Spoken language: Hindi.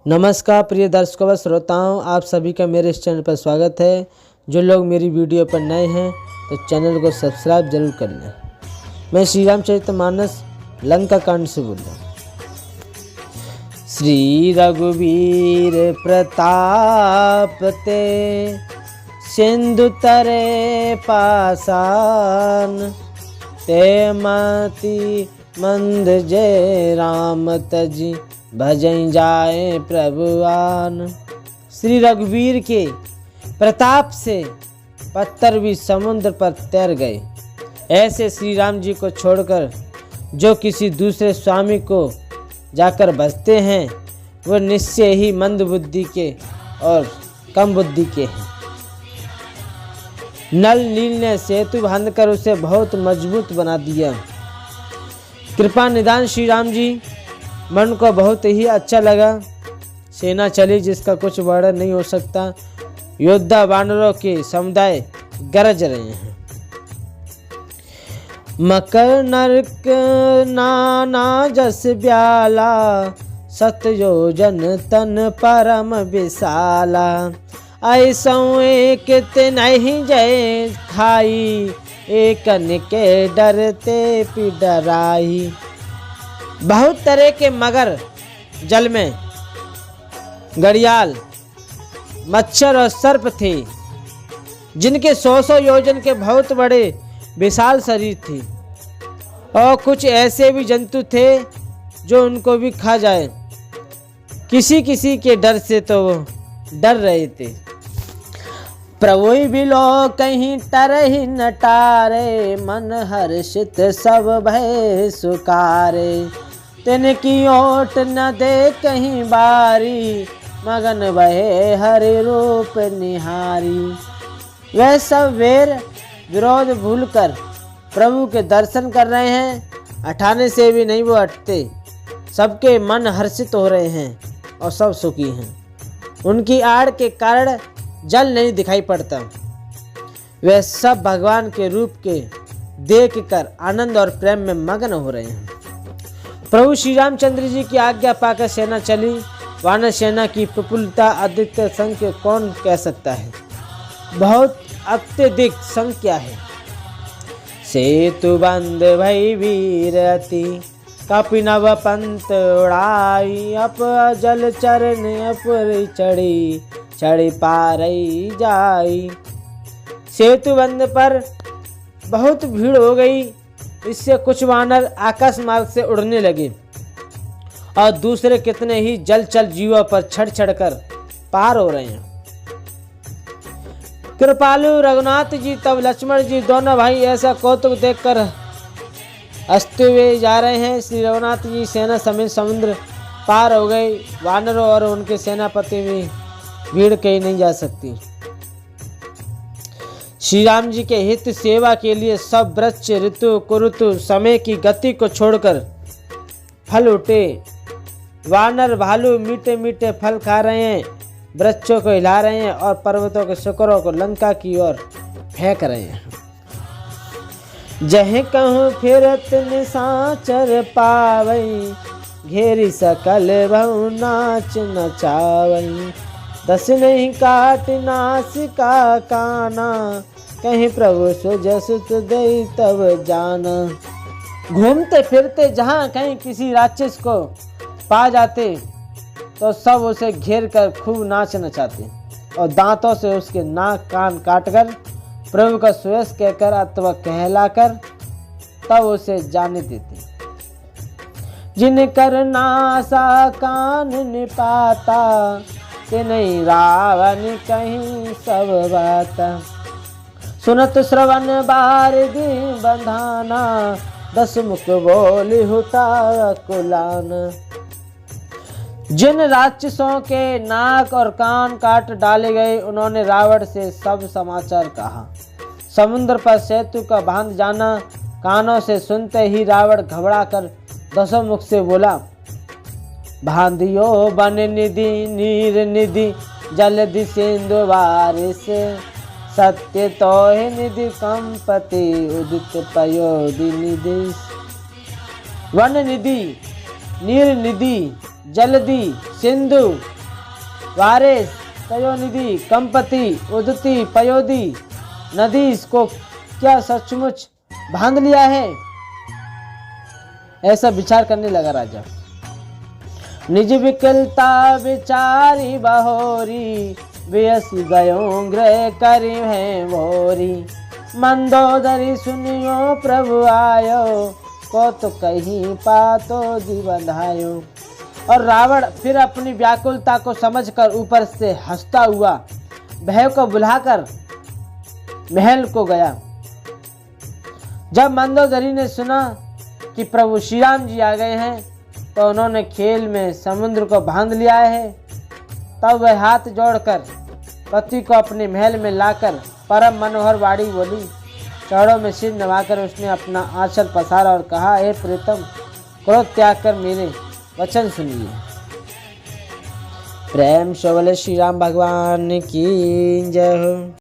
नमस्कार प्रिय दर्शकों व श्रोताओं, आप सभी का मेरे इस चैनल पर स्वागत है। जो लोग मेरी वीडियो पर नए हैं तो चैनल को सब्सक्राइब जरूर कर लें। मैं श्री रामचरितमानस लंका कांड से बोल रहा हूँ। श्री रघुवीर प्रताप ते सिंधु तरे पासान, ते मति मंद जय राम तजी भजन जाए प्रभुआन। श्री रघुवीर के प्रताप से पत्थर भी समुद्र पर तैर गए। ऐसे श्री राम जी को छोड़कर जो किसी दूसरे स्वामी को जाकर बसते हैं वह निश्चय ही मंद बुद्धि के और कम बुद्धि के हैं। नल नील ने सेतु बांधकर उसे बहुत मजबूत बना दिया। कृपा निदान श्री राम जी मन को बहुत ही अच्छा लगा। सेना चली जिसका कुछ वर्णन नहीं हो सकता। योद्धा वानरों के समुदाय गरज रहे हैं। मकर नरक नाना जस ब्याला, सत योजन तन परम विशाला। ऐसो एक नहीं जय खाई, एकन के डरते पिडराई। बहुत तरह के मगर जल में, घड़ियाल, मच्छर और सर्प थे जिनके 100 योजन के बहुत बड़े विशाल शरीर थे। और कुछ ऐसे भी जंतु थे जो उनको भी खा जाए। किसी किसी के डर से तो वो डर रहे थे। प्रभु बिलो कहीं तरही नटारे, मन हर्षित सब भय सुकारे। तिनकी ओट न दे कहीं बारी, मगन बहे हरि रूप निहारी। वह सब वेर विरोध भूलकर प्रभु के दर्शन कर रहे हैं। हटाने से भी नहीं वो हटते। सबके मन हर्षित हो रहे हैं और सब सुखी हैं। उनकी आड़ के कारण जल नहीं दिखाई पड़ता। वे सब भगवान के रूप के देखकर आनंद और प्रेम में मग्न हो रहे हैं। प्रभु श्री रामचंद्र जी की आज्ञा पाकर सेना चली। वानर सेना की प्रफुल्लता अधिक संख्या कौन कह सकता है। बहुत अत्यधिक संख्या है। सेतु बंद भई वीर अति, कपि नव पंत उड़ाई। अप जल चरण अपर चढ़ी, चढ़ी पारई जाई। सेतु बंद पर बहुत भीड़ हो गई। इससे कुछ वानर आकाश मार्ग से उड़ने लगे और दूसरे कितने ही जलचर जीवों पर चढ़ चढ़कर पार हो रहे हैं। कृपालु रघुनाथ जी तब लक्ष्मण जी दोनों भाई ऐसा कौतुक देखकर हंसते हुए जा रहे हैं। श्री रघुनाथ जी सेना समेत समुद्र पार हो गए। वानरों और उनके सेनापति में भीड़ कहीं नहीं जा सकती। श्री राम जी के हित सेवा के लिए सब वृक्ष ऋतु कुरुतु समय की गति को छोड़कर फल उठे। वानर भालू मीठे मीठे फल खा रहे हैं, वृक्षों को हिला रहे हैं और पर्वतों के शिखरों को लंका की ओर फेंक रहे हैं। जह कहूँ फिरत निशाचर पावई, घेरी सकल बहु नाच नचावई। दस नहीं काट नासिका काना, कहीं प्रभु सुजसुत दई तब जाना। घूमते फिरते जहाँ कहीं किसी राक्षस को पा जाते तो सब उसे घेर कर खूब नाच नचाते और दांतों से उसके नाक कान काटकर प्रभु का सुयश कहकर अथवा कहलाकर तब उसे जाने देते। जिन कर नासा कान निपाता, ते नहीं रावण कहीं सब बाता। सुनत श्रवण बारिधि बंधाना, दस मुख बोली हुटा कुलाना। जिन राक्षसों के नाक और कान काट डाले गए उन्होंने रावण से सब समाचार कहा। समुद्र पर सेतु का बांध जाना कानों से सुनते ही रावण घबरा कर दसों मुख से बोला, भांधियो बन निधि नीर निधि, जलधि सिंधु वारिस। सत्य तो है निधि कंपति, उदित पयोधि निधि। वन निधि, नीर निधि, जलधि, सिंधु वारेस, तयोनिधि, कंपति, उदती, पयोधि, नदी इसको क्या सचमुच बांध लिया है? ऐसा विचार करने लगा राजा। निज विकलता विचारी बहोरी, बेसी गयो गृह करी है भोरी। मंदोदरी सुनियो प्रभु आयो, को तो कहीं पातो जी बंधायो। और रावण फिर अपनी व्याकुलता को समझकर ऊपर से हंसता हुआ भय को बुलाकर महल को गया। जब मंदोदरी ने सुना कि प्रभु श्री राम जी आ गए हैं तो उन्होंने खेल में समुद्र को बांध लिया है। तब वह हाथ जोड़कर पति को अपने महल में लाकर परम मनोहर वाणी बोली। चरणों में सिर नवाकर उसने अपना आंचल पसारा और कहा, हे प्रीतम, क्रोध त्याग कर मेरे वचन सुनिए। प्रेम से बोले श्री राम भगवान की जय हो।